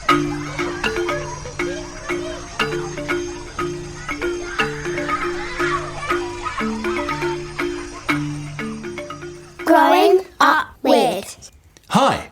Growing Up Weird. Hi,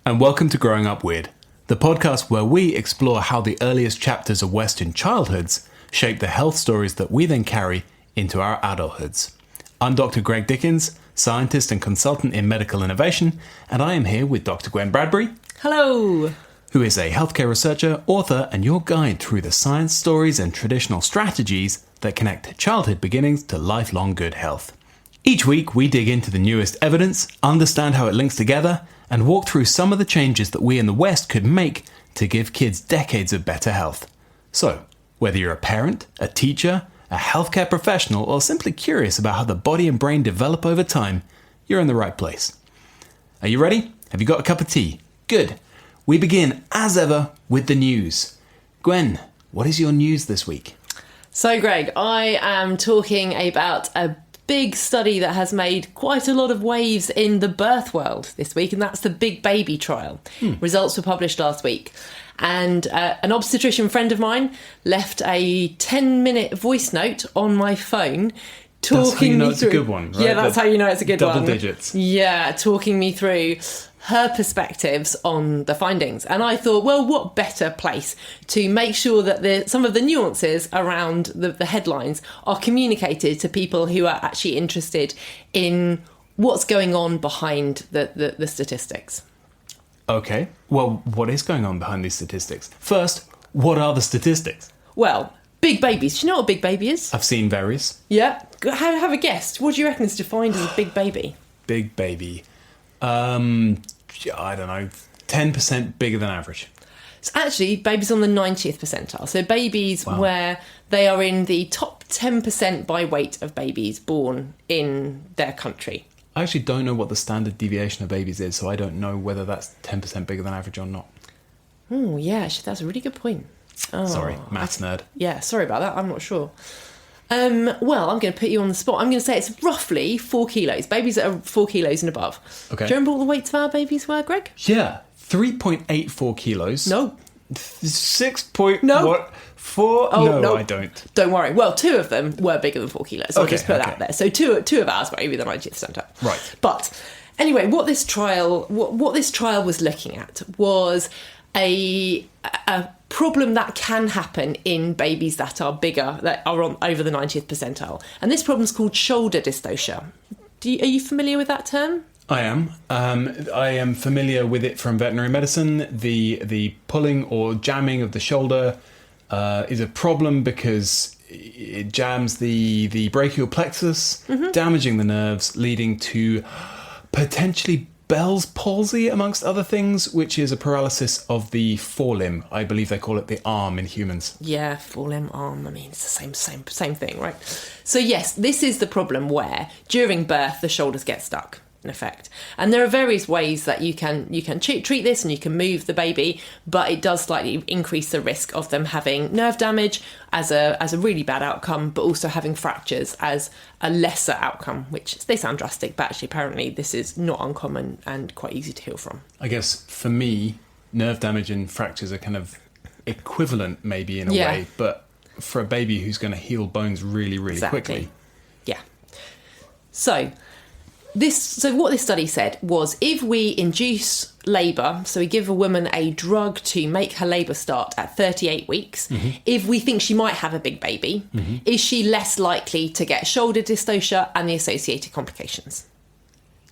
and welcome to Growing Up Weird, the podcast where we explore how the earliest chapters of Western childhoods shape the health stories that we then carry into our adulthoods. I'm Dr. Greg Dickens, scientist and consultant in medical innovation, and I am here with Dr. Gwen Bradbury. Hello. Who is a healthcare researcher, author, and your guide through the science stories and traditional strategies that connect childhood beginnings to lifelong good health. Each week, we dig into the newest evidence, understand how it links together, and walk through some of the changes that we in the West could make to give kids decades of better health. So, whether you're a parent, a teacher, a healthcare professional, or simply curious about how the body and brain develop over time, you're in the right place. Are you ready? Have you got a cup of tea? Good. We begin, as ever, with the news. Gwen, what is your news this week? So, Greg, I am talking about a big study that has made quite a lot of waves in the birth world this week, and that's the Big Baby trial. Results were published last week. And an obstetrician friend of mine left a 10-minute voice note on my phone talking That's how you know me it's through. a good one, right? Yeah, that's how you know it's a good one. Double digits. Yeah, talking me through her perspectives on the findings. And I thought, well, what better place to make sure that some of the nuances around the headlines are communicated to people who are actually interested in what's going on behind the statistics. Okay, well, what is going on behind these statistics? First, what are the statistics? Well, big babies. Do you know what a big baby is? I've seen various. Yeah. Have a guess. What do you reckon is defined as a big baby? Big baby. I don't know, 10% bigger than average. It's actually babies on the 90th percentile. So babies where they are in the top 10% by weight of babies born in their country. I actually don't know what the standard deviation of babies is, so I don't know whether that's 10% bigger than average or not. Oh, yeah, actually, that's a really good point. Oh, Sorry, maths nerd. Yeah, sorry about that. I'm not sure. Well, I'm going to put you on the spot. I'm going to say it's roughly 4 kilos. Babies that are 4 kilos and above. Okay. Do you remember what the weights of our babies were, Greg? Yeah, 3.84 kilos. No. 6. No. What? 4? Oh, no. I don't. Don't worry. Well, 2 of them were bigger than 4 kilos. I'll Okay, just put okay. that there. So two of ours were over the 90th percentile. Right. But anyway, what this trial was looking at was a problem that can happen in babies that are bigger, that are on over the 90th percentile. And this problem's called shoulder dystocia. Are you familiar with that term? I am. I am familiar with it from veterinary medicine. The pulling or jamming of the shoulder is a problem because it jams the brachial plexus, damaging the nerves, leading to potentially Bell's palsy, amongst other things, which is a paralysis of the forelimb. I believe they call it the arm in humans. Yeah, forelimb, arm. I mean, it's the same thing, right? So yes, this is the problem where during birth the shoulders get stuck, in effect. And there are various ways that you can treat this, and you can move the baby, but it does slightly increase the risk of them having nerve damage as a really bad outcome, but also having fractures as a lesser outcome, which they sound drastic, but actually apparently this is not uncommon and quite easy to heal from. I guess for me, nerve damage and fractures are kind of equivalent maybe in a way, but for a baby who's going to heal bones really, really quickly. Yeah. So what this study said was, if we induce labour, so we give a woman a drug to make her labour start at 38 weeks, if we think she might have a big baby, is she less likely to get shoulder dystocia and the associated complications?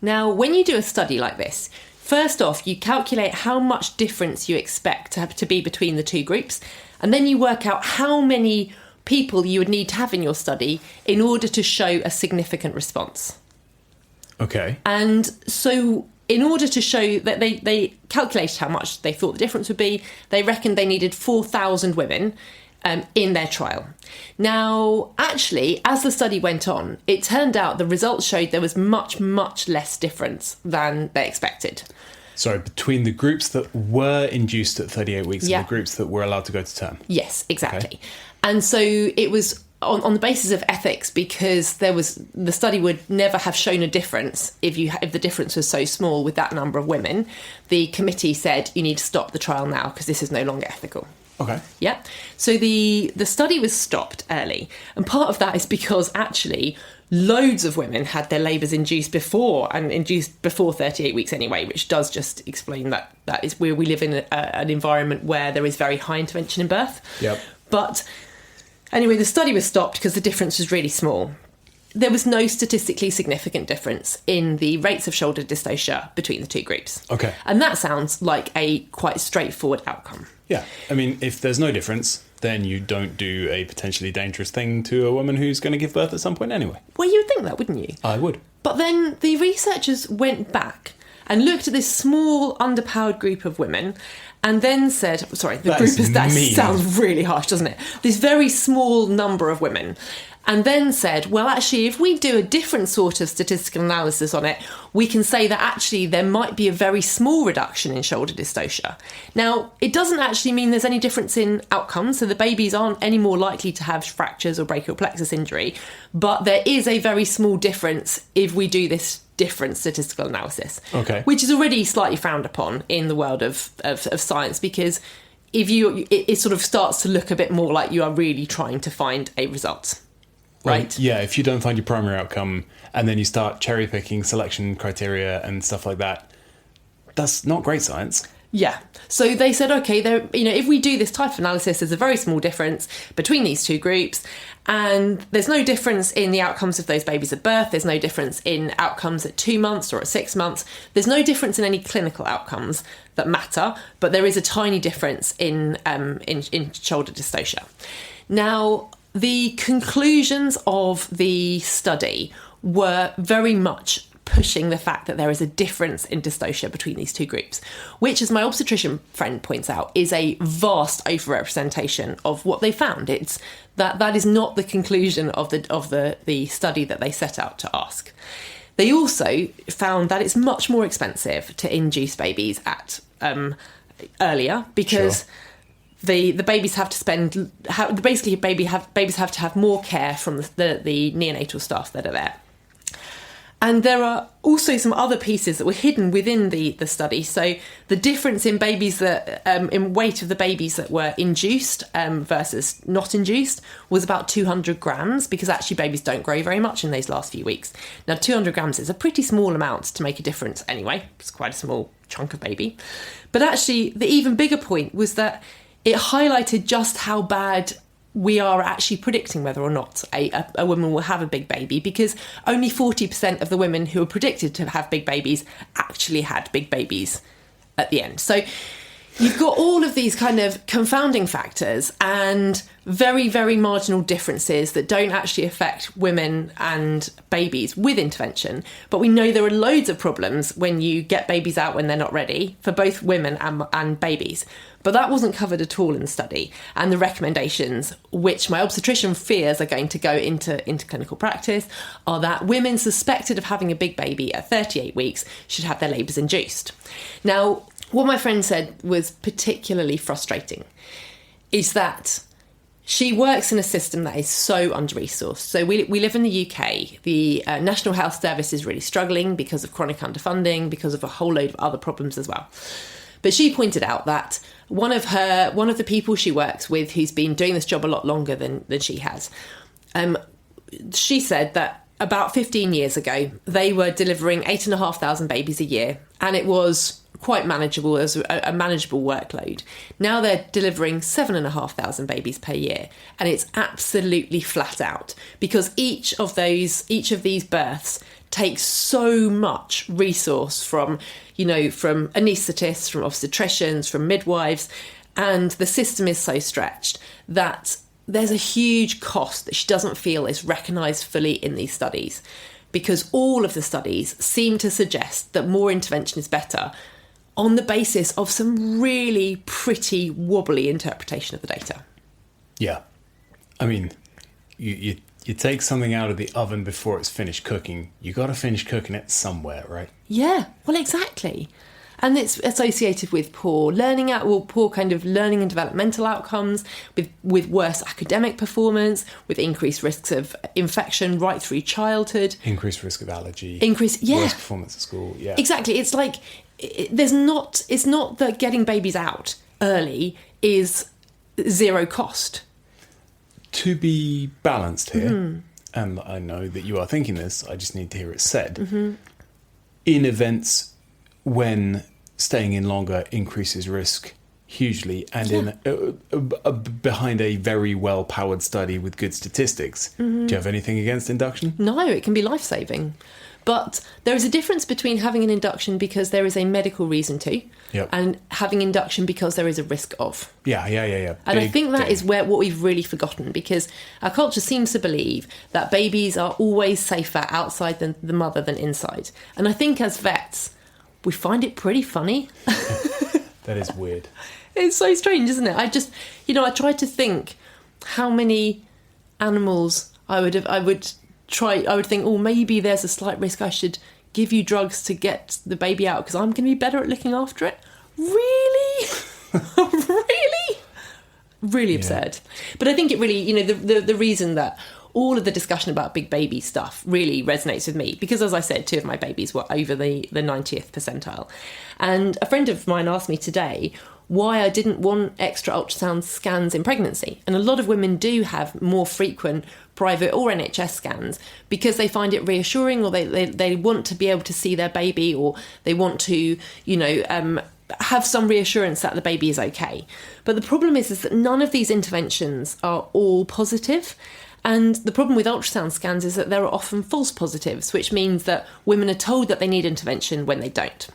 Now, when you do a study like this, first off, you calculate how much difference you expect to be between the two groups, and then you work out how many people you would need to have in your study in order to show a significant response. Okay. And so in order to show that they calculated how much they thought the difference would be, they reckoned they needed 4,000 women in their trial. Now, actually, as the study went on, it turned out the results showed there was much, much less difference than they expected. So between the groups that were induced at 38 weeks and the groups that were allowed to go to term? Yes, exactly. Okay. And so it was on the basis of ethics, because the study would never have shown a difference if the difference was so small with that number of women. The committee said you need to stop the trial now because this is no longer ethical. Okay. Yeah. So the study was stopped early, and part of that is because actually loads of women had their labours induced before 38 weeks anyway, which does just explain that is where we live in an environment where there is very high intervention in birth. Yep. But anyway, the study was stopped because the difference was really small. There was no statistically significant difference in the rates of shoulder dystocia between the two groups. Okay. And that sounds like a quite straightforward outcome. Yeah. I mean, if there's no difference, then you don't do a potentially dangerous thing to a woman who's going to give birth at some point anyway. Well, you would think that, wouldn't you? I would. But then the researchers went back and looked at this small, underpowered group of women and then said, that sounds really harsh, doesn't it? This very small number of women. And then said, well, actually, if we do a different sort of statistical analysis on it, we can say that actually there might be a very small reduction in shoulder dystocia. Now, it doesn't actually mean there's any difference in outcomes, so the babies aren't any more likely to have fractures or brachial plexus injury, but there is a very small difference if we do this different statistical analysis, okay, which is already slightly frowned upon in the world of science, because if it sort of starts to look a bit more like you are really trying to find a result. Right. Yeah, if you don't find your primary outcome and then you start cherry picking selection criteria and stuff like that, that's not great science. Yeah. So they said, okay, if we do this type of analysis, there's a very small difference between these two groups, and there's no difference in the outcomes of those babies at birth. There's no difference in outcomes at 2 months or at 6 months. There's no difference in any clinical outcomes that matter, but there is a tiny difference in shoulder dystocia. Now, the conclusions of the study were very much pushing the fact that there is a difference in dystocia between these two groups, which, as my obstetrician friend points out, is a vast overrepresentation of what they found. It's that is not the conclusion of the study that they set out to ask. They also found that it's much more expensive to induce babies at earlier, because Sure. The babies have to spend babies have to have more care from the neonatal staff that are there. And there are also some other pieces that were hidden within the study. So the difference in babies that in weight of the babies that were induced versus not induced was about 200 grams, because actually babies don't grow very much in those last few weeks. Now, 200 grams is a pretty small amount to make a difference anyway. It's quite a small chunk of baby. But actually, the even bigger point was that it highlighted just how bad we are actually predicting whether or not a woman will have a big baby, because only 40% of the women who were predicted to have big babies actually had big babies at the end. So you've got all of these kind of confounding factors and very, very marginal differences that don't actually affect women and babies with intervention. But we know there are loads of problems when you get babies out when they're not ready, for both women and babies. But that wasn't covered at all in the study. And the recommendations, which my obstetrician fears are going to go into clinical practice, are that women suspected of having a big baby at 38 weeks should have their labours induced. Now, what my friend said was particularly frustrating is that she works in a system that is so under-resourced. So we live in the UK. The National Health Service is really struggling because of chronic underfunding, because of a whole load of other problems as well. But she pointed out that one of the people she works with, who's been doing this job a lot longer than she has, she said that about 15 years ago, they were delivering 8,500 babies a year, and it was quite manageable as a manageable workload. Now they're delivering 7,500 babies per year, and it's absolutely flat out, because each of these births takes so much resource from anaesthetists, from obstetricians, from midwives, and the system is so stretched that there's a huge cost that she doesn't feel is recognised fully in these studies, because all of the studies seem to suggest that more intervention is better on the basis of some really pretty wobbly interpretation of the data. Yeah. I mean, you take something out of the oven before it's finished cooking. You got to finish cooking it somewhere, right? Yeah, well, exactly. And it's associated with poor poor kind of learning and developmental outcomes, with worse academic performance, with increased risks of infection right through childhood. Increased risk of allergy. Worse performance at school, yeah. Exactly. It's like, it's not that getting babies out early is zero cost. To be balanced here, and I know that you are thinking this, I just need to hear it said, in events when staying in longer increases risk hugely, and behind a very well-powered study with good statistics, do you have anything against induction? No, it can be life-saving. But there is a difference between having an induction because there is a medical reason to, and having induction because there is a risk of. Yeah. And I think that is what we've really forgotten, because our culture seems to believe that babies are always safer outside than the mother than inside. And I think as vets, we find it pretty funny. That is weird. It's so strange, isn't it? I just, I tried to think how many animals I would think, oh, maybe there's a slight risk I should give you drugs to get the baby out because I'm going to be better at looking after it. Really? Really? Really absurd. But I think it really, the reason that all of the discussion about big baby stuff really resonates with me, because as I said, 2 of my babies were over the 90th percentile. And a friend of mine asked me today why I didn't want extra ultrasound scans in pregnancy. And a lot of women do have more frequent private or NHS scans because they find it reassuring, or they want to be able to see their baby, or they want to, have some reassurance that the baby is okay. But the problem is that none of these interventions are all positive. And the problem with ultrasound scans is that there are often false positives, which means that women are told that they need intervention when they don't.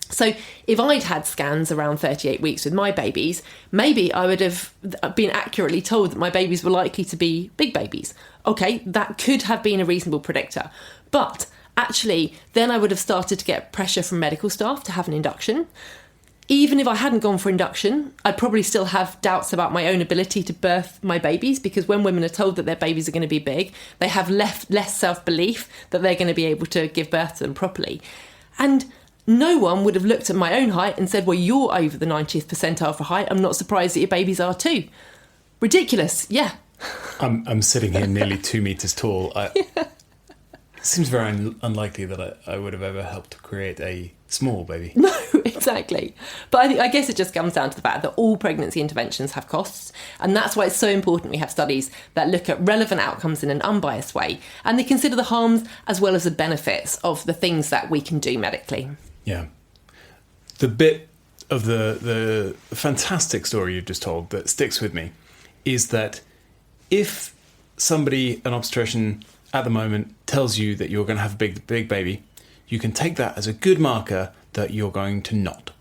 So if I'd had scans around 38 weeks with my babies, maybe I would have been accurately told that my babies were likely to be big babies. Okay, that could have been a reasonable predictor. But actually, then I would have started to get pressure from medical staff to have an induction. Even if I hadn't gone for induction, I'd probably still have doubts about my own ability to birth my babies, because when women are told that their babies are going to be big, they have less self-belief that they're going to be able to give birth to them properly. And no one would have looked at my own height and said, well, you're over the 90th percentile for height. I'm not surprised that your babies are too. Ridiculous, yeah. I'm sitting here nearly 2 meters tall. It seems very unlikely that I would have ever helped to create a small baby. No, exactly. But I guess it just comes down to the fact that all pregnancy interventions have costs. And that's why it's so important we have studies that look at relevant outcomes in an unbiased way. And they consider the harms as well as the benefits of the things that we can do medically. Yeah. The bit of the fantastic story you've just told that sticks with me is that if somebody, an obstetrician at the moment, tells you that you're going to have a big baby, you can take that as a good marker that you're going to not.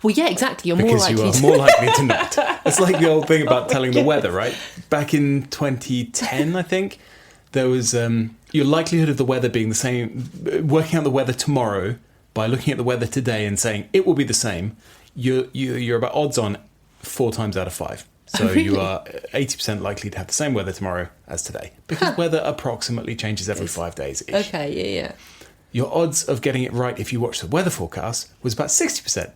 Well, yeah, exactly. You're because more likely you are more likely to not. It's like the old thing about telling the weather, right? Back in 2010, I think, there was your likelihood of the weather being the same, working out the weather tomorrow by looking at the weather today and saying it will be the same, you're about odds on 4 times out of 5. So really? You are 80% likely to have the same weather tomorrow as today, because weather approximately changes every 5 days-ish. Okay, yeah. Your odds of getting it right if you watch the weather forecast was about 60%.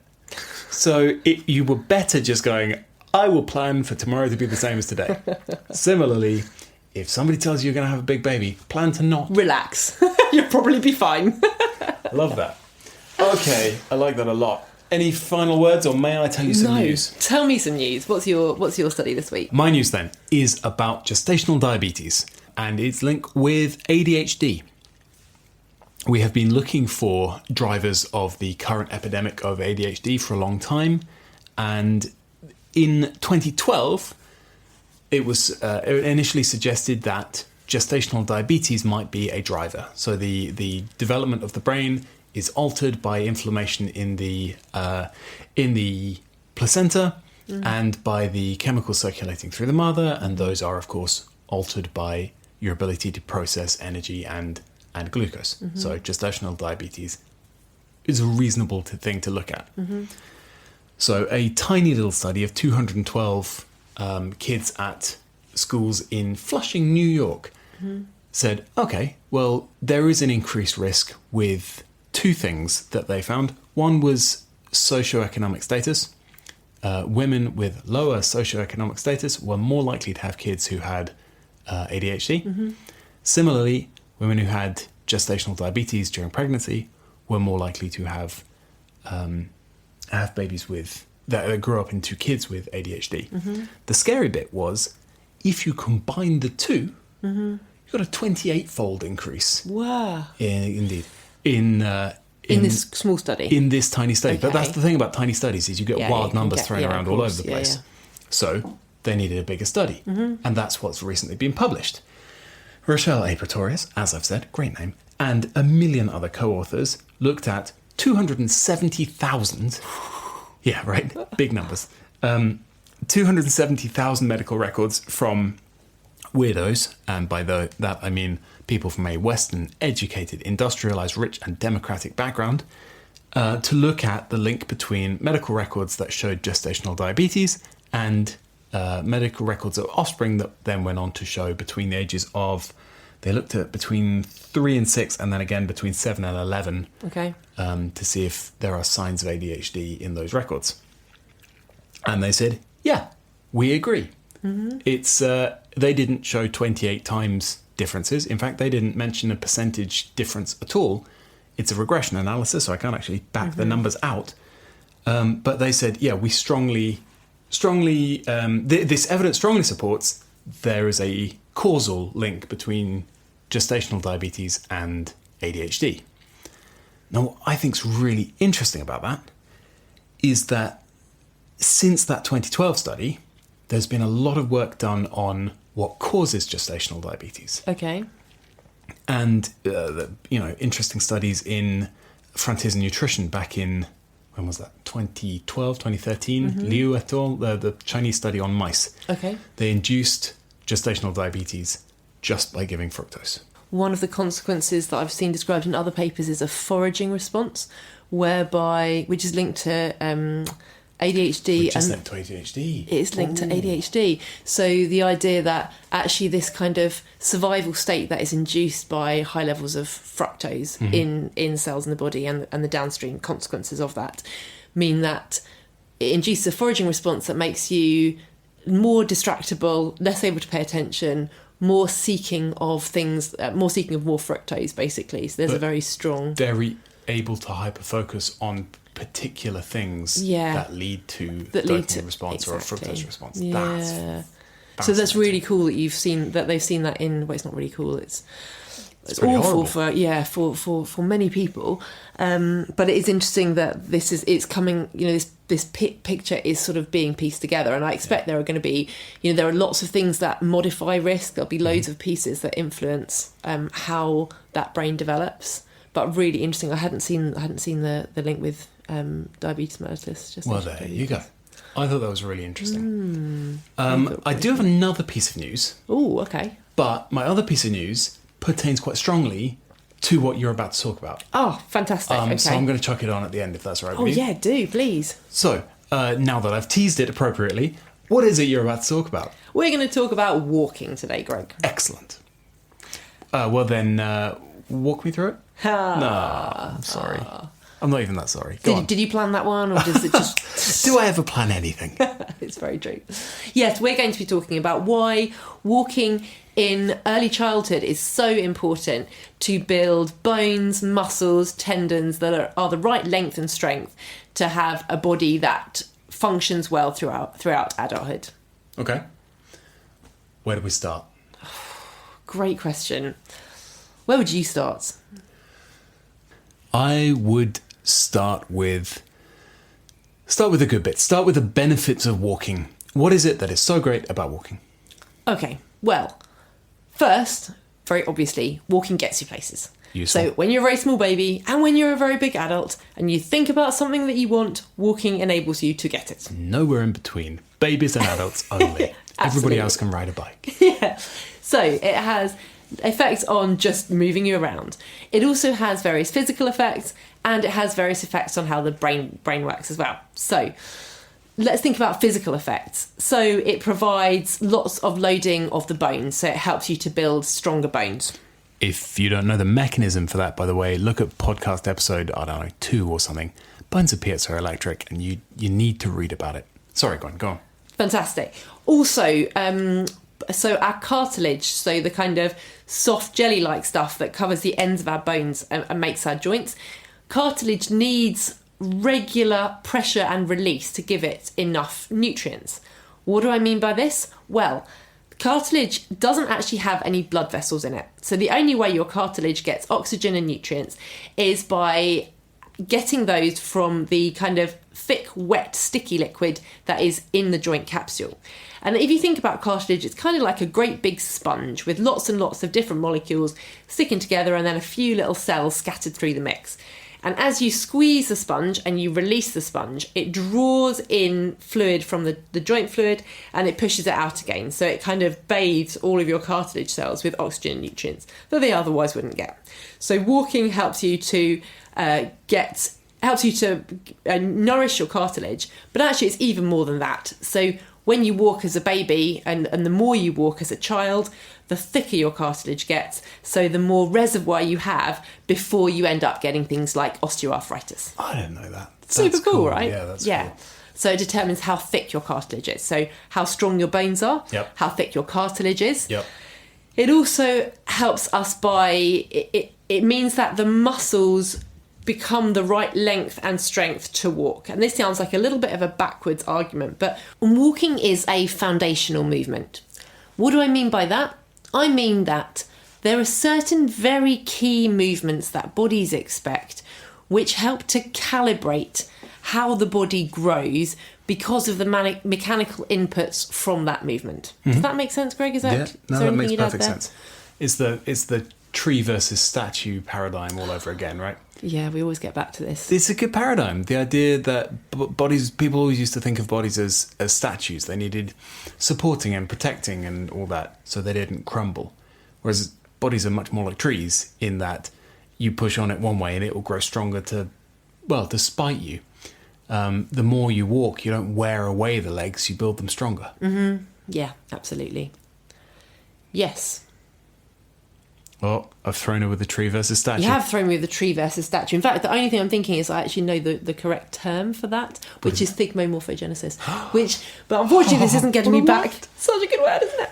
So you were better just going, I will plan for tomorrow to be the same as today. Similarly, if somebody tells you you're going to have a big baby, plan to not. Relax. You'll probably be fine. Love that. Okay, I like that a lot. Any final words, or may I tell you some news? Tell me some news. What's your study this week? My news then is about gestational diabetes and its link with ADHD. We have been looking for drivers of the current epidemic of ADHD for a long time, and in 2012 it was initially suggested that gestational diabetes might be a driver. So the development of the brain is altered by inflammation in the placenta and by the chemicals circulating through the mother, and those are, of course, altered by your ability to process energy and glucose. Mm-hmm. So gestational diabetes is a reasonable thing to look at. Mm-hmm. So a tiny little study of 212 kids at schools in Flushing, New York, said, okay, well, there is an increased risk with 2 things that they found. One was socioeconomic status. Women with lower socioeconomic status were more likely to have kids who had ADHD. Similarly, women who had gestational diabetes during pregnancy were more likely to have babies that grew up into kids with ADHD. The scary bit was, if you combine the two, you got a 28-fold increase. Wow. Indeed. In this small study? In this tiny study. Okay. But that's the thing about tiny studies, is you get wild numbers thrown around all over the place. Yeah. So they needed a bigger study. And that's what's recently been published. Rochelle A. Pretorius, as I've said, great name, and a million other co-authors looked at 270,000... Yeah, right. Big numbers. 270,000 medical records from weirdos, and by that I mean people from a Western, educated, industrialised, rich and democratic background, to look at the link between medical records that showed gestational diabetes and medical records of offspring that then went on to show between the ages of... They looked at between 3 and 6, and then again between 7 and 11, to see if there are signs of ADHD in those records. And they said, yeah, we agree. It's they didn't show 28 times differences. In fact, they didn't mention a percentage difference at all. It's a regression analysis, so I can't actually back the numbers out. But they said, yeah, we strongly, this evidence strongly supports there is a causal link between gestational diabetes and ADHD. Now, what I think's really interesting about that is that since that 2012 study, there's been a lot of work done on what causes gestational diabetes. Okay. And, interesting studies in Frontiers in Nutrition back in, when was that, 2012, 2013, Liu et al., the Chinese study on mice. Okay. They induced gestational diabetes just by giving fructose. One of the consequences that I've seen described in other papers is a foraging response, which is linked to ADHD. Which is linked to ADHD. It's linked to ADHD. So the idea that actually this kind of survival state that is induced by high levels of fructose in cells in the body and the downstream consequences of that mean that it induces a foraging response that makes you more distractible, less able to pay attention, more seeking of more fructose, basically. So there's a very strong... Very able to hyper-focus on particular things that lead to dopamine response or a fructose response. Yeah. So that's really cool that they've seen that in... Well, it's not really cool, it's awful horrible. for many people. But it is interesting that it's coming, this picture is sort of being pieced together, and I expect there are going to be, there are lots of things that modify risk. There'll be loads of pieces that influence how that brain develops. But really interesting. I hadn't seen the link with diabetes mellitus. Well, there you go. I thought that was really interesting. I do have another piece of news. Oh, okay. But my other piece of news pertains quite strongly to what you're about to talk about. Oh, fantastic. Okay. So I'm going to chuck it on at the end, if that's all right with you. Oh, yeah, do, please. So, now that I've teased it appropriately, what is it you're about to talk about? We're going to talk about walking today, Greg. Excellent. Well then, walk me through it? No, I'm sorry. I'm not even that sorry. Go on. Did you plan that one, or does it just... Do I ever plan anything? It's very true. Yes, we're going to be talking about why walking in early childhood is so important to build bones, muscles, tendons that are the right length and strength to have a body that functions well throughout adulthood. Okay. Where do we start? Great question. Where would you start? I would start with the good bit. Start with the benefits of walking. What is it that is so great about walking? Okay, well, first, very obviously, walking gets you places. Useful. So when you're a very small baby and when you're a very big adult and you think about something that you want, walking enables you to get it. Nowhere in between. Babies and adults only. Everybody else can ride a bike. Yeah. So it has effects on just moving you around. It also has various physical effects, and it has various effects on how the brain works as well. So let's think about physical effects. So it provides lots of loading of the bones, so it helps you to build stronger bones. If you don't know the mechanism for that, by the way, look at podcast episode, 2 or something. bones are piezoelectric, and you need to read about it. Sorry, go on. Fantastic. Also, so our cartilage, so the kind of soft jelly-like stuff that covers the ends of our bones and makes our joints, cartilage needs regular pressure and release to give it enough nutrients. What do I mean by this? Well, cartilage doesn't actually have any blood vessels in it. So the only way your cartilage gets oxygen and nutrients is by getting those from the kind of thick, wet, sticky liquid that is in the joint capsule. And if you think about cartilage, it's kind of like a great big sponge with lots and lots of different molecules sticking together and then a few little cells scattered through the mix. And as you squeeze the sponge and you release the sponge, it draws in fluid from the joint fluid and it pushes it out again. So it kind of bathes all of your cartilage cells with oxygen and nutrients that they otherwise wouldn't get. So walking helps you to nourish your cartilage, but actually it's even more than that. So when you walk as a baby and the more you walk as a child, the thicker your cartilage gets, so the more reservoir you have before you end up getting things like osteoarthritis. I didn't know that. Super cool, right? Yeah, that's cool. So it determines how thick your cartilage is. So how strong your bones are, how thick your cartilage is. Yep. It also helps us it means that the muscles become the right length and strength to walk. And this sounds like a little bit of a backwards argument, but walking is a foundational movement. What do I mean by that? I mean that there are certain very key movements that bodies expect which help to calibrate how the body grows because of the mechanical inputs from that movement. Mm-hmm. Does that make sense, Greg? That makes perfect sense. It's the tree versus statue paradigm all over again, right? Yeah, we always get back to this. It's a good paradigm. The idea that people always used to think of bodies as statues. They needed supporting and protecting and all that so they didn't crumble. Whereas bodies are much more like trees in that you push on it one way and it will grow stronger to spite you. The more you walk, you don't wear away the legs, you build them stronger. Mm-hmm. Yeah, absolutely. Yes. Oh, I've thrown her with the tree versus statue. You have thrown me with the tree versus statue. In fact, the only thing I'm thinking is I actually know the correct term for that, which is thigmomorphogenesis. But unfortunately, this isn't getting me back. Such a good word, isn't it?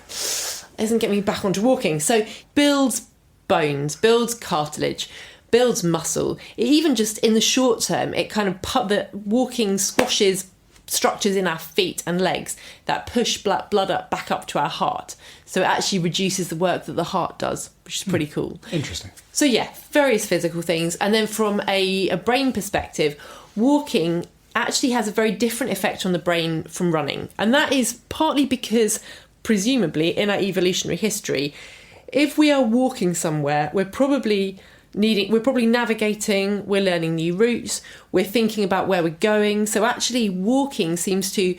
It isn't getting me back onto walking. So, builds bones, builds cartilage, builds muscle. It even just in the short term, it kind of the walking squashes structures in our feet and legs that push blood back up to our heart. So it actually reduces the work that the heart does, which is pretty cool. Interesting. So yeah, various physical things. And then from a brain perspective, walking actually has a very different effect on the brain from running. And that is partly because, presumably, in our evolutionary history, if we are walking somewhere, we're probably navigating, we're learning new routes, we're thinking about where we're going. So actually walking seems to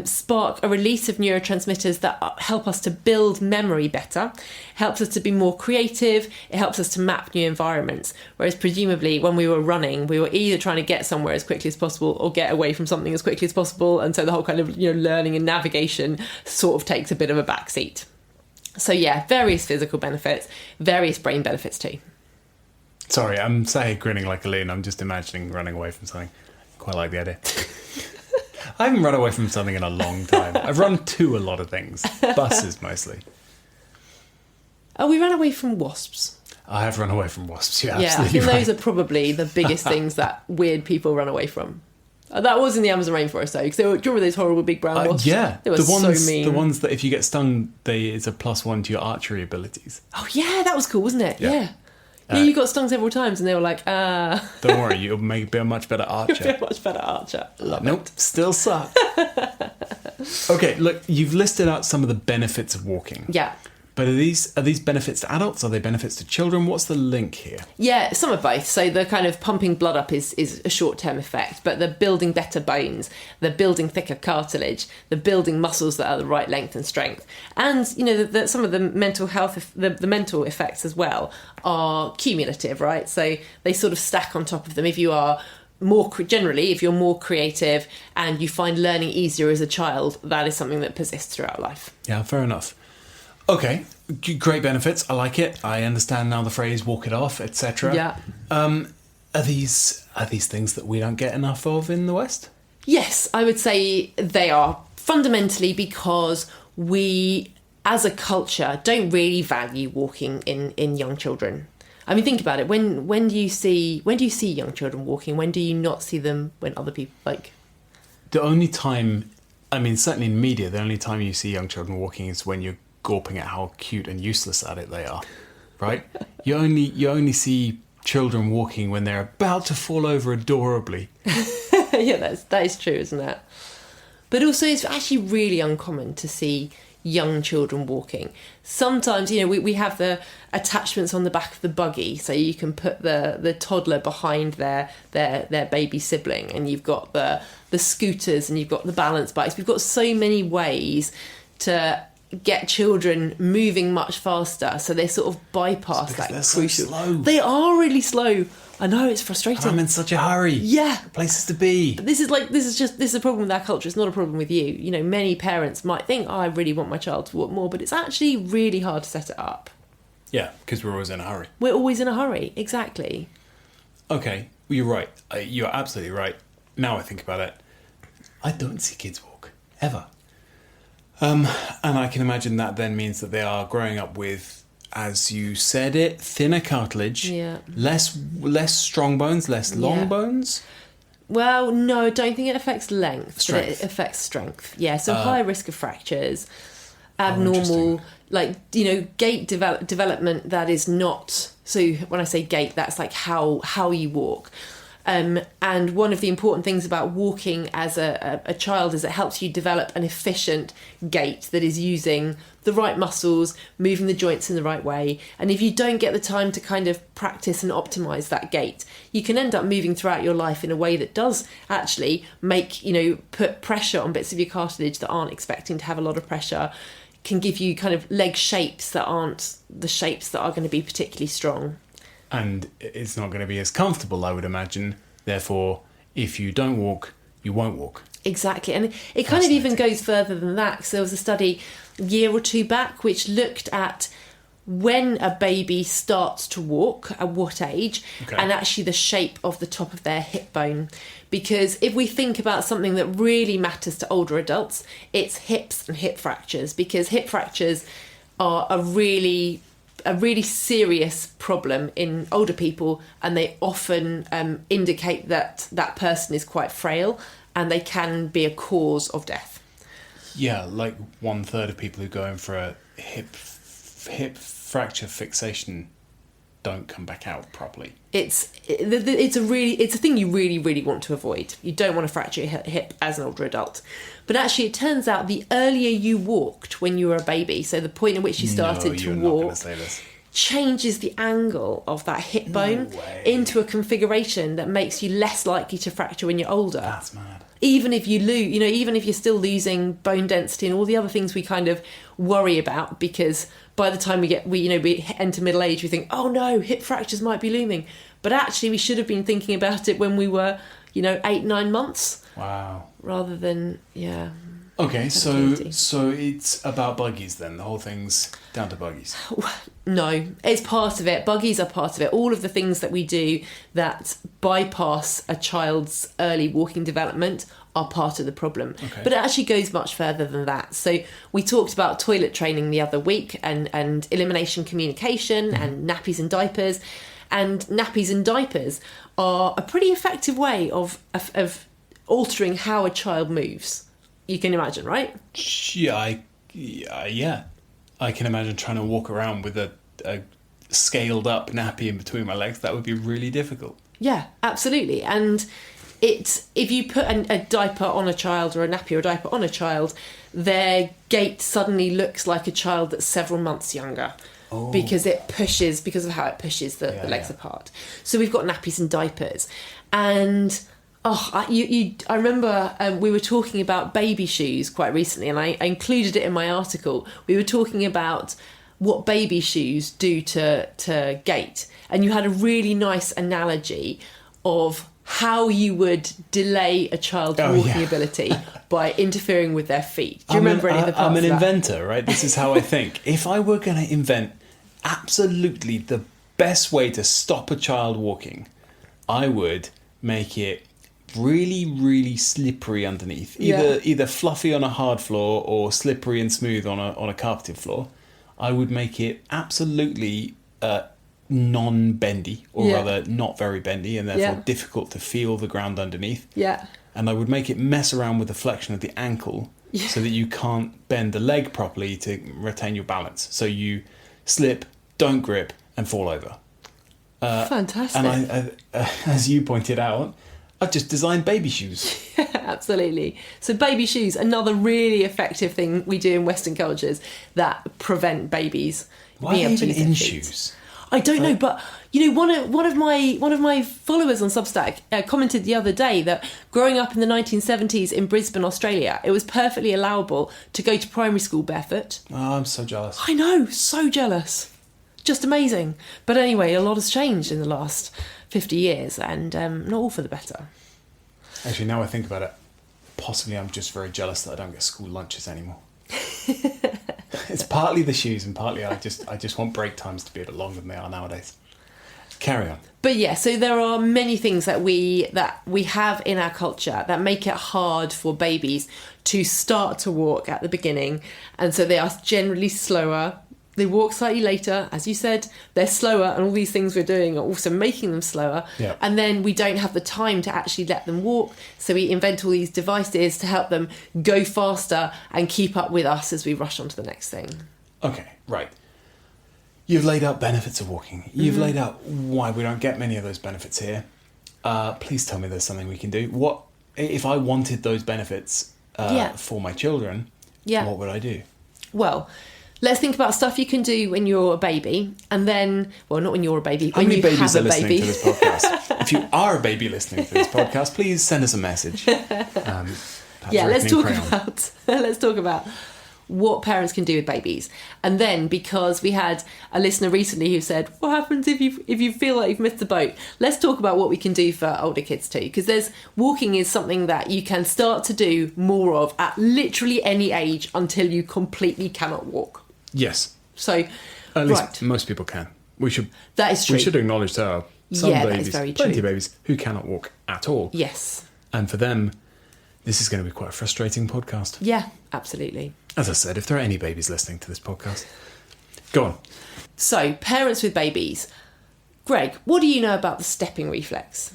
spark a release of neurotransmitters that help us to build memory better, helps us to be more creative, it helps us to map new environments. Whereas presumably when we were running, we were either trying to get somewhere as quickly as possible or get away from something as quickly as possible. And so the whole kind of learning and navigation sort of takes a bit of a backseat. So yeah, various physical benefits, various brain benefits too. Sorry, I'm sat here grinning like a loon. I'm just imagining running away from something. Quite like the idea. I haven't run away from something in a long time. I've run to a lot of things. Buses, mostly. Oh, we ran away from wasps. I have run away from wasps, yeah, I absolutely think right. those are probably the biggest things that weird people run away from. That was in the Amazon rainforest, though, because do you remember those horrible big brown wasps? Yeah. They were so mean. The ones that if you get stung, it's a +1 to your archery abilities. Oh, yeah, that was cool, wasn't it? Yeah. Yeah, you got stung several times and they were like, Don't worry, you'll be a much better archer. You'll be a much better archer. Nope, still suck. Okay, look, you've listed out some of the benefits of walking. Yeah. But are these benefits to adults? Are they benefits to children? What's the link here? Yeah, some of both. So the kind of pumping blood up is a short-term effect, but they're building better bones, they're building thicker cartilage, they're building muscles that are the right length and strength. And, some of the mental health, the mental effects as well are cumulative, right? So they sort of stack on top of them. If you are if you're more creative and you find learning easier as a child, that is something that persists throughout life. Yeah, fair enough. Okay, great benefits. I like it. I understand now the phrase "walk it off," etc. Yeah. Are these things that we don't get enough of in the West? Yes, I would say they are, fundamentally because we, as a culture, don't really value walking in young children. I mean, think about it. When do you see young children walking? When do you not see them? When other people like. The only time, I mean, certainly in media, the only time you see young children walking is when you're gawping at how cute and useless at it they are, right? You only see children walking when they're about to fall over adorably. Yeah, that is true, isn't it? But also, it's actually really uncommon to see young children walking. Sometimes, we have the attachments on the back of the buggy, so you can put the toddler behind their baby sibling, and you've got the scooters, and you've got the balance bikes. We've got so many ways to get children moving much faster, so they sort of bypass that crucial. So slow. They are really slow. I know, it's frustrating. And I'm in such a hurry. Yeah. Places to be. But this is a problem with our culture. It's not a problem with you. Many parents might think, I really want my child to walk more, but it's actually really hard to set it up. Yeah, because we're always in a hurry. We're always in a hurry, exactly. Okay, well, you're right. You're absolutely right. Now I think about it, I don't see kids walk, ever. And I can imagine that then means that they are growing up with, as you said it, thinner cartilage, yeah, less strong bones, less long bones. Well, no, I don't think it affects length, Strength. but it affects strength. Yeah, so higher risk of fractures, interesting. abnormal, gait development that is not. So when I say gait, that's like how you walk. And one of the important things about walking as a child is it helps you develop an efficient gait that is using the right muscles, moving the joints in the right way. And if you don't get the time to kind of practice and optimize that gait, you can end up moving throughout your life in a way that does actually make, put pressure on bits of your cartilage that aren't expecting to have a lot of pressure, can give you kind of leg shapes that aren't the shapes that are going to be particularly strong. And it's not going to be as comfortable, I would imagine. Therefore, if you don't walk, you won't walk. Exactly. And it kind of even goes further than that. So there was a study a year or two back which looked at when a baby starts to walk, at what age, and actually the shape of the top of their hip bone. Because if we think about something that really matters to older adults, it's hips and hip fractures. Because hip fractures are a really serious problem in older people, and they often indicate that that person is quite frail, and they can be a cause of death. Yeah, like 1/3 of people who go in for a hip fracture fixation don't come back out properly. It's a thing you really, really want to avoid. You don't want to fracture your hip as an older adult. But actually, it turns out the earlier you walked when you were a baby, so the point at which you started to walk, changes the angle of that hip bone into a configuration that makes you less likely to fracture when you're older. That's mad. Even if you lose, even if you're still losing bone density and all the other things we kind of worry about, because by the time we enter middle age, we think, oh no, hip fractures might be looming. But actually, we should have been thinking about it when we were, 8-9 months. Wow. Rather than, Okay, so it's about buggies then. The whole thing's down to buggies. No, it's part of it. Buggies are part of it. All of the things that we do that bypass a child's early walking development are part of the problem. Okay. But it actually goes much further than that. So we talked about toilet training the other week and elimination communication and nappies and diapers. And nappies and diapers are a pretty effective way of altering how a child moves. You can imagine, right? Yeah. I can imagine trying to walk around with a scaled up nappy in between my legs. That would be really difficult. Yeah, absolutely. And if you put a diaper on a child, or a nappy or a diaper on a child, their gait suddenly looks like a child that's several months younger. Oh. Because of how it pushes the legs apart. So we've got nappies and diapers. And I remember we were talking about baby shoes quite recently, and I included it in my article. We were talking about what baby shoes do to gait, and you had a really nice analogy of how you would delay a child's walking ability by interfering with their feet. Do you remember any of the parts I'm an of that? inventor, right? This is how I think. If I were going to invent absolutely the best way to stop a child walking, I would make it really, really slippery underneath. Either fluffy on a hard floor or slippery and smooth on a carpeted floor. I would make it absolutely non-bendy, or rather not very bendy, and therefore difficult to feel the ground underneath. Yeah. And I would make it mess around with the flexion of the ankle so that you can't bend the leg properly to retain your balance. So you slip, don't grip, and fall over. Fantastic. And I as you pointed out, I've just designed baby shoes. Yeah, absolutely. So baby shoes, another really effective thing we do in Western cultures that prevent babies Why being are able they to even use in their feet. shoes? I don't know, but you know, one of my followers on Substack commented the other day that growing up in the 1970s in Brisbane, Australia, it was perfectly allowable to go to primary school barefoot. Oh, I'm so jealous. I know, so jealous. Just amazing. But anyway, a lot has changed in the last 50 years, and not all for the better. Actually, now I think about it, possibly I'm just very jealous that I don't get school lunches anymore. It's partly the shoes and partly I just want break times to be a bit longer than they are nowadays. Carry on. But yeah, so there are many things that we have in our culture that make it hard for babies to start to walk at the beginning, and so they are generally slower. They walk slightly later, as you said, they're slower, and all these things we're doing are also making them slower. Yeah. And then we don't have the time to actually let them walk, so we invent all these devices to help them go faster and keep up with us as we rush on to the next thing. Okay, right. You've laid out benefits of walking. You've laid out why we don't get many of those benefits here. Please tell me there's something we can do. What if I wanted those benefits for my children? What would I do? Well, let's think about stuff you can do when you're a baby, and then, well, not when you're a baby, How when many you babies have are a listening baby. to this podcast? If you are a baby listening to this podcast, please send us a message. Let's talk about what parents can do with babies. And then, because we had a listener recently who said, what happens if you feel like you've missed the boat? Let's talk about what we can do for older kids too, because walking is something that you can start to do more of at literally any age until you completely cannot walk. Yes. So, at least most people can. That is true. We should acknowledge there are some that babies, is very plenty true. of babies, who cannot walk at all. Yes. And for them, this is going to be quite a frustrating podcast. Yeah, absolutely. As I said, if there are any babies listening to this podcast, go on. So, parents with babies. Greg, what do you know about the stepping reflex?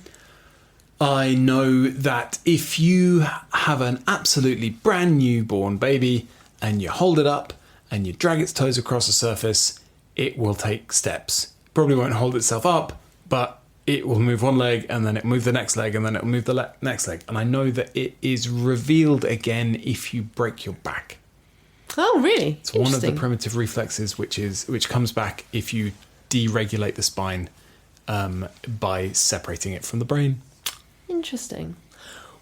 I know that if you have an absolutely brand new born baby and you hold it up and you drag its toes across the surface, it will take steps. Probably won't hold itself up, but it will move one leg and then it'll move the next leg and then it'll move the next leg. And I know that it is revealed again if you break your back. Oh, really? It's one of the primitive reflexes which comes back if you deregulate the spine by separating it from the brain. Interesting.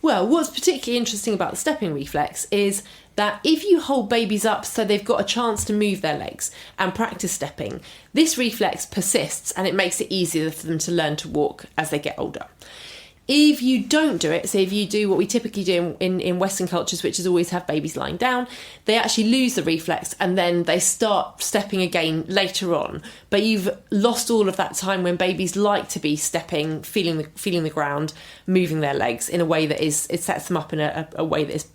Well, what's particularly interesting about the stepping reflex is that if you hold babies up so they've got a chance to move their legs and practice stepping, this reflex persists and it makes it easier for them to learn to walk as they get older. If you don't do it, so if you do what we typically do in Western cultures, which is always have babies lying down, they actually lose the reflex and then they start stepping again later on. But you've lost all of that time when babies like to be stepping, feeling the ground, moving their legs in a way that it sets them up in a way that is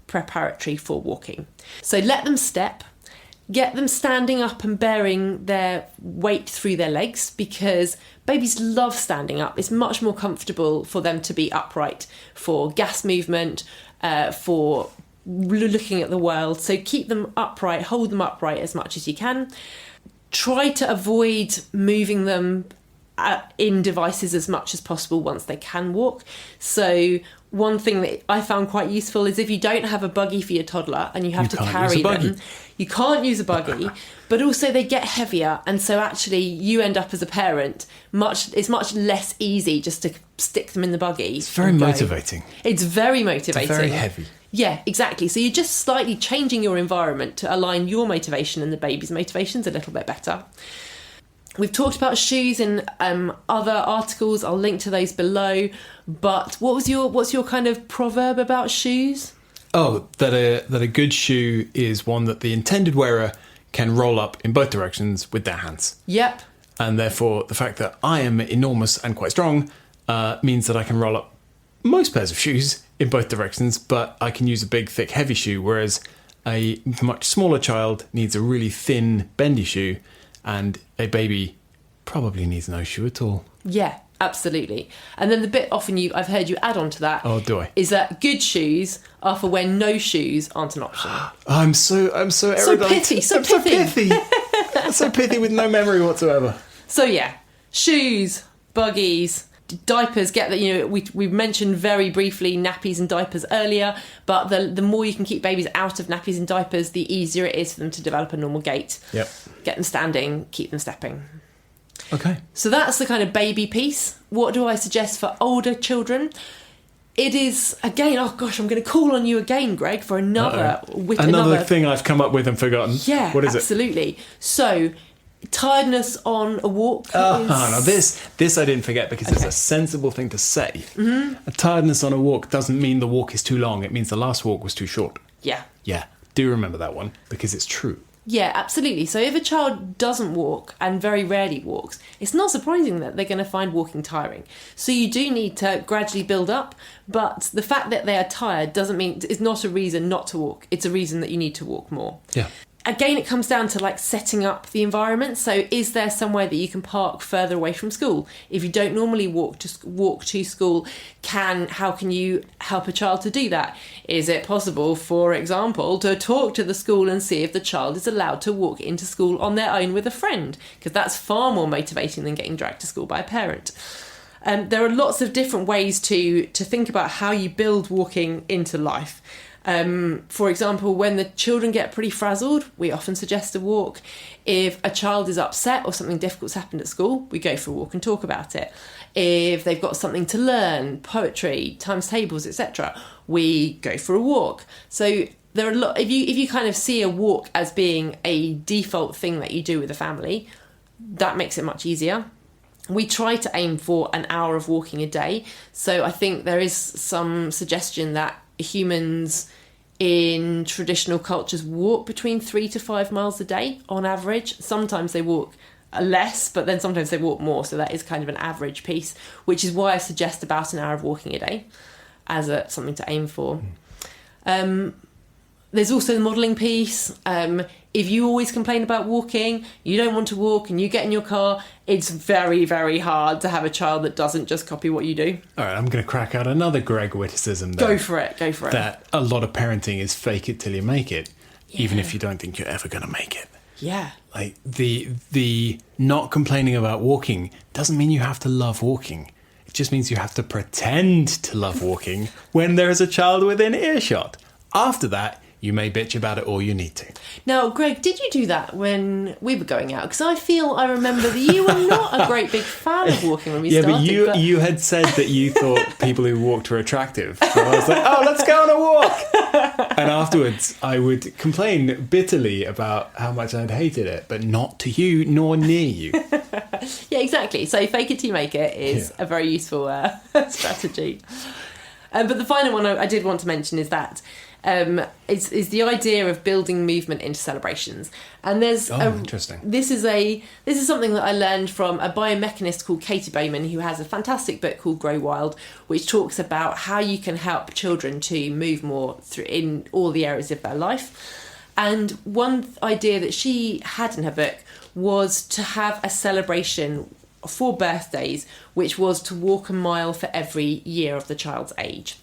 preparatory for walking. So let them step. Get them standing up and bearing their weight through their legs, because babies love standing up. It's much more comfortable for them to be upright for gas movement, for looking at the world. So keep them upright, hold them upright as much as you can. Try to avoid moving them in devices as much as possible once they can walk. So one thing that I found quite useful is if you don't have a buggy for your toddler and you have to carry them, you can't use a buggy, but also they get heavier, and so actually you end up as a parent it's much less easy just to stick them in the buggy. It's very motivating. It's very motivating. It's very heavy. Yeah, exactly. So you're just slightly changing your environment to align your motivation and the baby's motivations a little bit better. We've talked about shoes in other articles. I'll link to those below. But what's your kind of proverb about shoes? Oh, that a good shoe is one that the intended wearer can roll up in both directions with their hands. Yep. And therefore, the fact that I am enormous and quite strong means that I can roll up most pairs of shoes in both directions, but I can use a big, thick, heavy shoe, whereas a much smaller child needs a really thin, bendy shoe, and a baby probably needs no shoe at all. Yeah, absolutely. And then the bit often I've heard you add on to that. Oh, do I? Is that good shoes are for when no shoes aren't an option. I'm so erudite. So pithy, so I'm pithy. So pithy with no memory whatsoever. So yeah, shoes, buggies, diapers. Get that, we mentioned very briefly nappies and diapers earlier, but the more you can keep babies out of nappies and diapers, the easier it is for them to develop a normal gait. Yep. Get them standing, keep them stepping. Okay. So that's the kind of baby piece. What do I suggest for older children? It is, again, oh gosh, I'm going to call on you again, Greg, for another thing I've come up with and forgotten. Yeah, what is absolutely. So, tiredness on a walk. No, this I didn't forget because it's a sensible thing to say. Mm-hmm. A tiredness on a walk doesn't mean the walk is too long. It means the last walk was too short. Yeah. Yeah, do remember that one because it's true. Yeah, absolutely. So if a child doesn't walk and very rarely walks, it's not surprising that they're going to find walking tiring. So you do need to gradually build up, but the fact that they are tired doesn't mean it's not a reason not to walk. It's a reason that you need to walk more. Yeah. Again, it comes down to setting up the environment. So is there somewhere that you can park further away from school? If you don't normally walk to school, how can you help a child to do that? Is it possible, for example, to talk to the school and see if the child is allowed to walk into school on their own with a friend? Because that's far more motivating than getting dragged to school by a parent. There are lots of different ways to think about how you build walking into life. For example, when the children get pretty frazzled, we often suggest a walk. If a child is upset or something difficult's happened at school, we go for a walk and talk about it. If they've got something to learn, poetry, times tables, etc., we go for a walk. So there are a lot. If you kind of see a walk as being a default thing that you do with a family, that makes it much easier. We try to aim for an hour of walking a day. So I think there is some suggestion that humans in traditional cultures walk between 3 to 5 miles a day on average. Sometimes they walk less, but then sometimes they walk more. So that is kind of an average piece, which is why I suggest about an hour of walking a day as something to aim for. There's also the modelling piece. If you always complain about walking, you don't want to walk and you get in your car, it's very, very hard to have a child that doesn't just copy what you do. All right, I'm going to crack out another Greg witticism. Go for it. That a lot of parenting is fake it till you make it, even if you don't think you're ever going to make it. Yeah. Like the not complaining about walking doesn't mean you have to love walking. It just means you have to pretend to love walking when there is a child within earshot. After that, you may bitch about it all you need to. Now, Greg, did you do that when we were going out? Because I remember that you were not a great big fan of walking when we started. Yeah, but you had said that you thought people who walked were attractive. So I was like, oh, let's go on a walk. And afterwards, I would complain bitterly about how much I'd hated it, but not to you, nor near you. Yeah, exactly. So fake it till you make it is a very useful strategy. But the final one I did want to mention is that is the idea of building movement into celebrations. And there's interesting. This is something that I learned from a biomechanist called Katie Bowman, who has a fantastic book called Grow Wild, which talks about how you can help children to move more in all the areas of their life. And one idea that she had in her book was to have a celebration for birthdays, which was to walk a mile for every year of the child's age.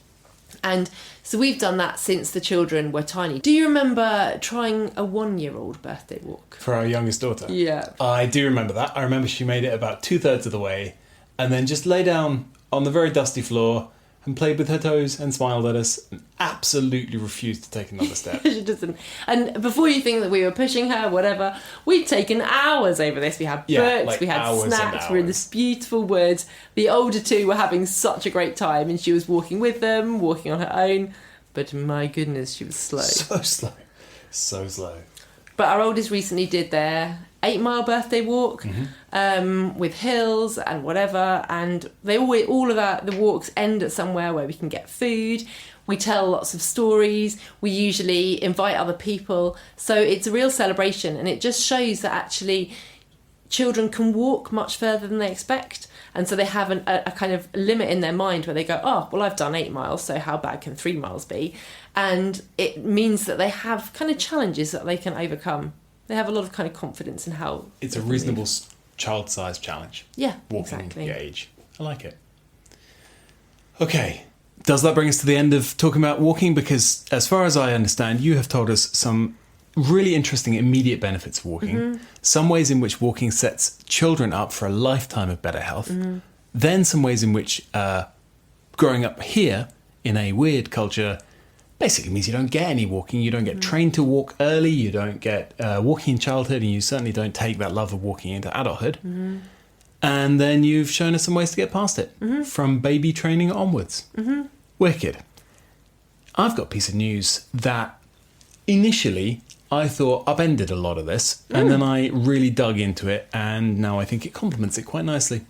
And so we've done that since the children were tiny. Do you remember trying a 1-year-old birthday walk? For our youngest daughter? Yeah. I do remember that. I remember she made it about 2/3 of the way and then just lay down on the very dusty floor and played with her toes and smiled at us and absolutely refused to take another step. She doesn't. And before you think that we were pushing her, whatever, we'd taken hours over this. We had books, we had snacks, we were in this beautiful woods. The older two were having such a great time and she was walking with them, walking on her own. But my goodness, she was slow. So slow. But our oldest recently did their 8-mile birthday walk with hills and whatever, and all of the walks end at somewhere where we can get food. We tell lots of stories. We usually invite other people, so it's a real celebration, and it just shows that actually children can walk much further than they expect. And so they have a kind of limit in their mind where they go, oh, well, I've done 8 miles, so how bad can 3 miles be? And it means that they have kind of challenges that they can overcome. They have a lot of kind of confidence in how... It's a reasonable child-sized challenge. Yeah, walking exactly. your age. I like it. Okay. Does that bring us to the end of talking about walking? Because as far as I understand, you have told us some really interesting immediate benefits of walking, some ways in which walking sets children up for a lifetime of better health, then some ways in which growing up here in a weird culture basically means you don't get any walking, you don't get trained to walk early, you don't get walking in childhood, and you certainly don't take that love of walking into adulthood. And then you've shown us some ways to get past it, from baby training onwards. Wicked. I've got a piece of news that initially I thought upended a lot of this, and then I really dug into it, and now I think it complements it quite nicely.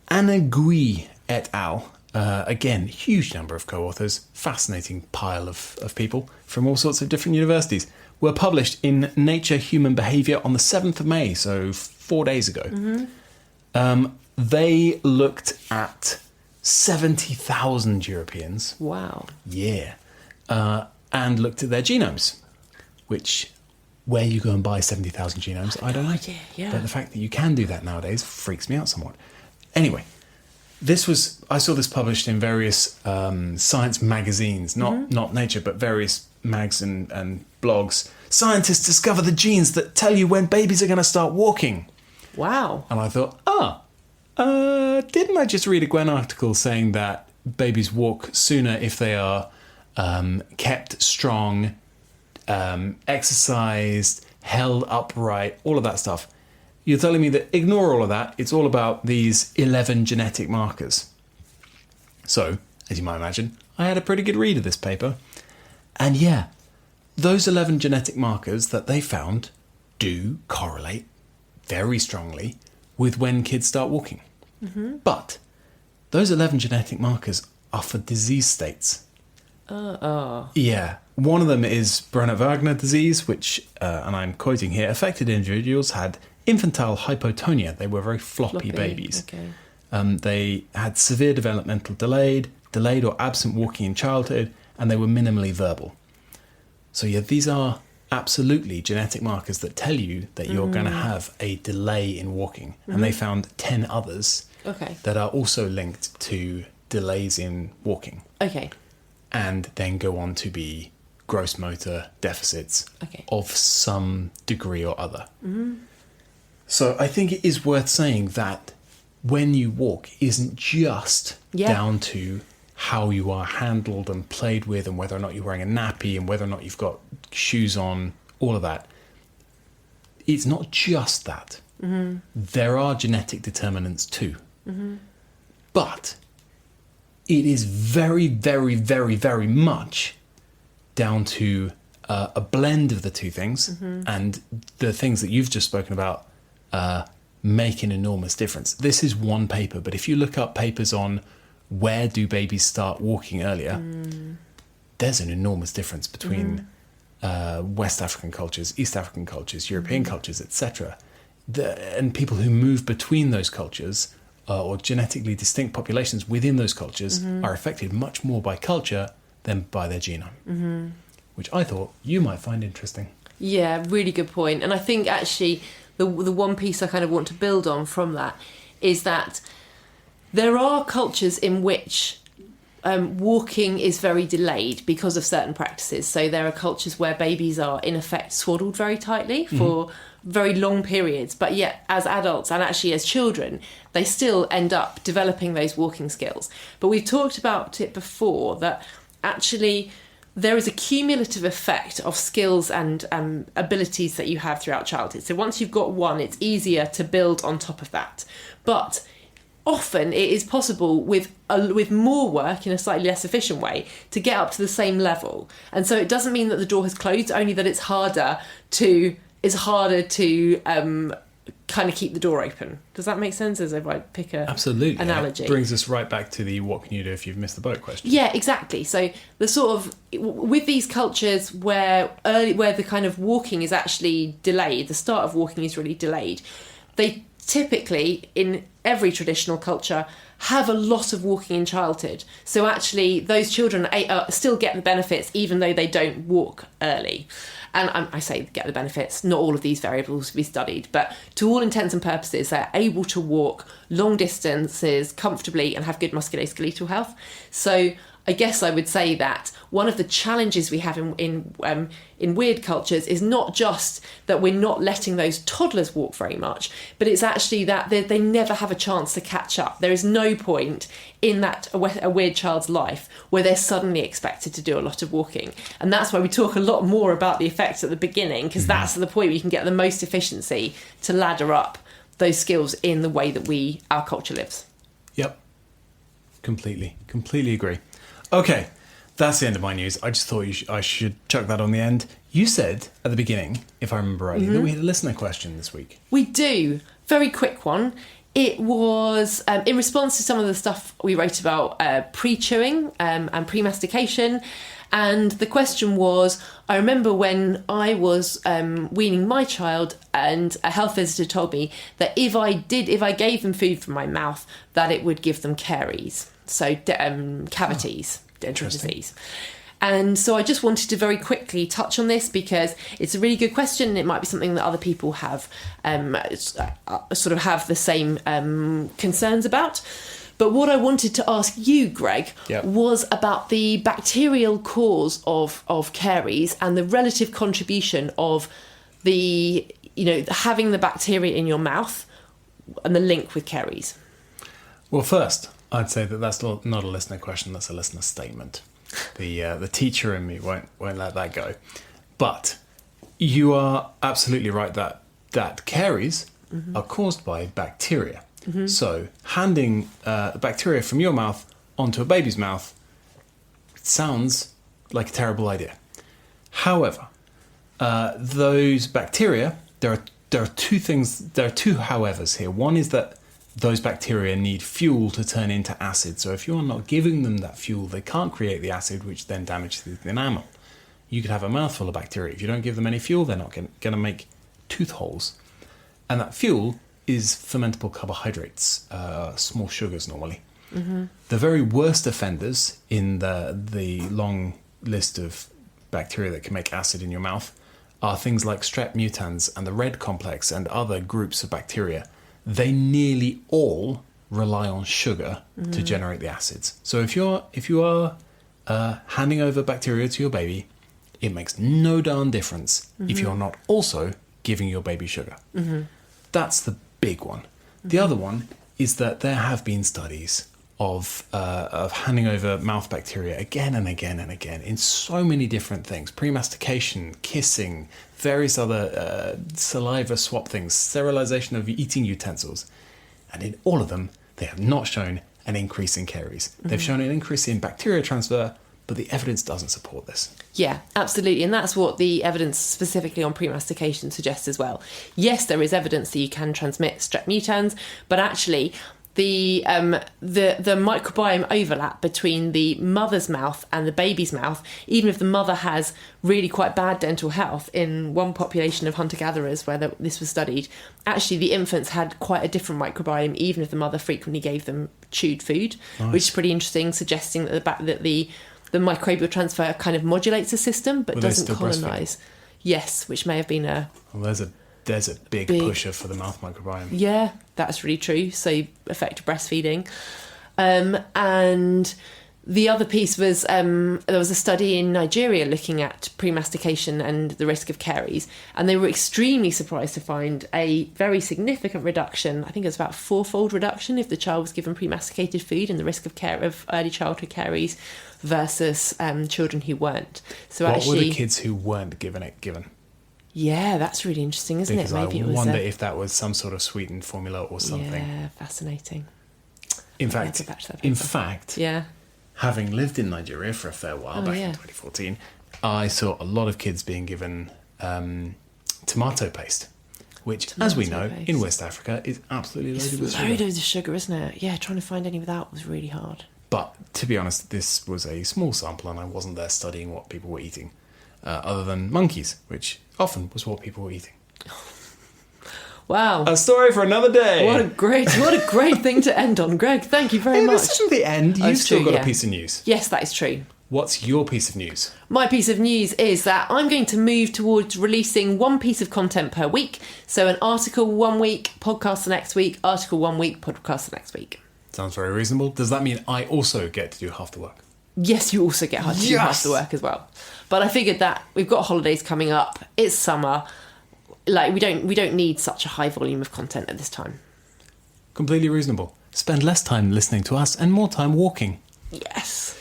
Anna Gui et al., again, huge number of co-authors, fascinating pile of people from all sorts of different universities, were published in Nature Human Behaviour on the 7th of May, so 4 days ago. They looked at 70,000 Europeans. Wow. Yeah. And looked at their genomes, which, where you go and buy 70,000 genomes, I don't know. Yeah. But the fact that you can do that nowadays freaks me out somewhat. Anyway, I saw this published in various science magazines, not Nature, but various mags and blogs. Scientists discover the genes that tell you when babies are going to start walking. Wow. And I thought, didn't I just read a Gwen article saying that babies walk sooner if they are kept strong, exercised, held upright, all of that stuff? You're telling me that ignore all of that, it's all about these 11 genetic markers. So, as you might imagine, I had a pretty good read of this paper. And yeah, those 11 genetic markers that they found do correlate very strongly with when kids start walking. But those 11 genetic markers are for disease states. Yeah. One of them is Brenner-Wagner disease, which, and I'm quoting here, affected individuals had infantile hypotonia. They were very floppy babies. Okay. They had severe developmental delayed or absent walking in childhood, and they were minimally verbal. So yeah, these are absolutely genetic markers that tell you that you're going to have a delay in walking. And they found 10 others that are also linked to delays in walking. Okay. And then go on to be gross motor deficits of some degree or other. So I think it is worth saying that when you walk isn't just down to how you are handled and played with and whether or not you're wearing a nappy and whether or not you've got shoes on, all of that. It's not just that. There are genetic determinants too. But it is very, very, very, very much down to a blend of the two things, and the things that you've just spoken about make an enormous difference. This is one paper, but if you look up papers on where do babies start walking earlier, there's an enormous difference between West African cultures, East African cultures, European cultures, etc. And people who move between those cultures or genetically distinct populations within those cultures are affected much more by culture than by their genome, which I thought you might find interesting. Yeah, really good point. And I think actually the one piece I kind of want to build on from that is that there are cultures in which walking is very delayed because of certain practices. So there are cultures where babies are in effect swaddled very tightly for very long periods, but yet as adults and actually as children, they still end up developing those walking skills. But we've talked about it before that actually there is a cumulative effect of skills and abilities that you have throughout childhood. So once you've got one, it's easier to build on top of that. But often it is possible with more work in a slightly less efficient way to get up to the same level. And so it doesn't mean that the door has closed, only that it's harder to kind of keep the door open. Does that make sense as if I pick a Absolutely. analogy? That brings us right back to the what can you do if you've missed the boat question. Yeah, exactly. So the sort of, with these cultures where the kind of walking is actually delayed, the start of walking is really delayed, they typically, in every traditional culture, have a lot of walking in childhood. So actually, those children still get the benefits even though they don't walk early. And I say get the benefits, not all of these variables to be studied, but to all intents and purposes, they're able to walk long distances comfortably and have good musculoskeletal health. So I guess I would say that one of the challenges we have in weird cultures is not just that we're not letting those toddlers walk very much, but it's actually that they never have a chance to catch up. There is no point in that a weird child's life where they're suddenly expected to do a lot of walking. And that's why we talk a lot more about the effects at the beginning, because that's the point where you can get the most efficiency to ladder up those skills in the way that our culture lives. Yep. Completely agree. Okay, that's the end of my news. I just thought I should chuck that on the end. You said at the beginning, if I remember rightly, that we had a listener question this week. We do. Very quick one. It was in response to some of the stuff we wrote about pre-chewing and premastication. And the question was, I remember when I was weaning my child, and a health visitor told me that if I gave them food from my mouth, that it would give them caries. So cavities, dental disease. And so I just wanted to very quickly touch on this because it's a really good question, and it might be something that other people have sort of have the same concerns about. But what I wanted to ask you, Greg, was about the bacterial cause of caries and the relative contribution of having the bacteria in your mouth and the link with caries. Well, first, I'd say that that's not a listener question, that's a listener statement. The teacher in me won't let that go. But you are absolutely right that caries are caused by bacteria. So handing bacteria from your mouth onto a baby's mouth sounds like a terrible idea. However, those bacteria, there are two howevers here. One is that those bacteria need fuel to turn into acid. So if you're not giving them that fuel, they can't create the acid, which then damages the enamel. You could have a mouthful of bacteria. If you don't give them any fuel, they're not going to make tooth holes. And that fuel is fermentable carbohydrates, small sugars normally. The very worst offenders in the long list of bacteria that can make acid in your mouth are things like strep mutans and the red complex and other groups of bacteria. They nearly all rely on sugar to generate the acids. So if you are handing over bacteria to your baby, it makes no darn difference if you're not also giving your baby sugar. That's the big one. The other one is that there have been studies of handing over mouth bacteria again and again and again in so many different things: premastication, kissing, various other saliva swap things, sterilization of eating utensils, and in all of them they have not shown an increase in caries. They've shown an increase in bacteria transfer, but the evidence doesn't support this. Yeah, absolutely. And that's what the evidence specifically on premastication suggests as well. Yes, there is evidence that you can transmit strep mutans, but actually the microbiome overlap between the mother's mouth and the baby's mouth, even if the mother has really quite bad dental health, in one population of hunter-gatherers where this was studied, actually the infants had quite a different microbiome, even if the mother frequently gave them chewed food. Nice. Which is pretty interesting, suggesting that the microbial transfer kind of modulates the system but doesn't colonise. Yes, which may have been there's a big pusher for the mouth microbiome. Yeah, that's really true. So effective breastfeeding. And the other piece was there was a study in Nigeria looking at premastication and the risk of caries, and they were extremely surprised to find a very significant reduction. I think it was about 4-fold reduction if the child was given premasticated food and the risk of early childhood caries versus children who weren't. So what were the kids who weren't given? Yeah, that's really interesting, isn't because it? Maybe I wonder if that was some sort of sweetened formula or something. Yeah, fascinating. In fact, yeah. Having lived in Nigeria for a fair while in 2014, I saw a lot of kids being given tomato paste, which, as we know, in West Africa is absolutely loaded with sugar. Loads of sugar, isn't it? Yeah, trying to find any without was really hard. But to be honest, this was a small sample and I wasn't there studying what people were eating, other than monkeys, which often was what people were eating. Wow. A story for another day. What a great thing to end on, Greg. Thank you very Hey, much. this isn't the end. You've it's still true, got yeah. a piece of news. Yes, that is true. What's your piece of news? My piece of news is that I'm going to move towards releasing one piece of content per week. So an article 1 week, podcast the next week, article 1 week, podcast the next week. Sounds very reasonable. Does that mean I also get to do half the work? Yes, you also get to do half the work as well. But I figured that we've got holidays coming up. It's summer. Like we don't need such a high volume of content at this time. Completely reasonable. Spend less time listening to us and more time walking. Yes.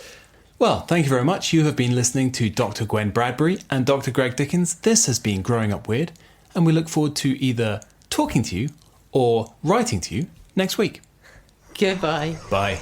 Well, thank you very much. You have been listening to Dr. Gwen Bradbury and Dr. Greg Dickens. This has been Growing Up Weird, and we look forward to either talking to you or writing to you next week. Goodbye. Bye.